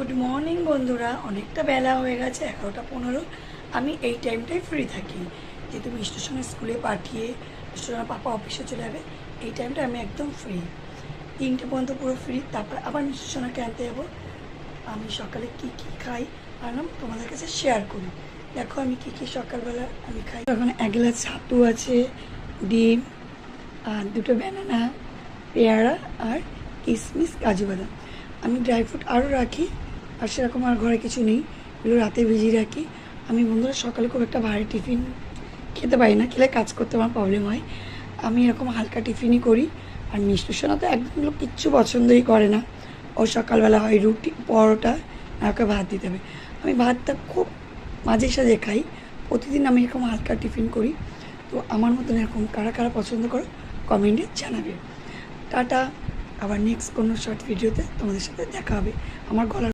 Good morning বন্ধুরা, অনেকটা বেলা হয়ে গেছে, 11টা 15। আমি এই টাইমটাই ফ্রি থাকি, যেহেতু মিষ্টুর সঙ্গে স্কুলে পাঠিয়ে মিষ্টুর পাপা অফিসে চলে যাবে। এই টাইমটা আমি একদম ফ্রি, 3টে পর্যন্ত পুরো ফ্রি। তারপর আবার মিষ্টুর সঙ্গে আনতে যাবো। আমি সকালে কি কি খাই ভাবলাম তোমাদের কাছে শেয়ার করি। দেখো আমি কি কি সকালবেলা আমি খাই। এখন 1 গ্লাস ছাতু আছে, ডিম আর 2টো ব্যানানা, পেয়ারা আর কিশমিশ, কাজু বাদাম। আমি ড্রাই ফ্রুট আরও রাখি, আর সেরকম আর ঘরে কিছু নেই, এগুলো রাতে ভিজিয়ে রাখি। আমি বন্ধুরা সকালে খুব একটা ভারী টিফিন খেতে পারি না, খেলে কাজ করতে আমার প্রবলেম হয়। আমি এরকম হালকা টিফিনই করি। আর মিষ্টির সোনা তো একদম কিচ্ছু পছন্দই করে না। ও সকালবেলা হয় রুটি, পরোটা, আর ওকে ভাত দিতে হবে। আমি ভাতটা খুব মাঝে সাঝে খাই, প্রতিদিন আমি এরকম হালকা টিফিন করি। তো আমার মতন এরকম কারা কারা পছন্দ করো কমেন্টে জানাবে। টাটা, আবার নেক্সট কোনো শর্ট ভিডিওতে তোমাদের সাথে দেখা হবে। আমার গলার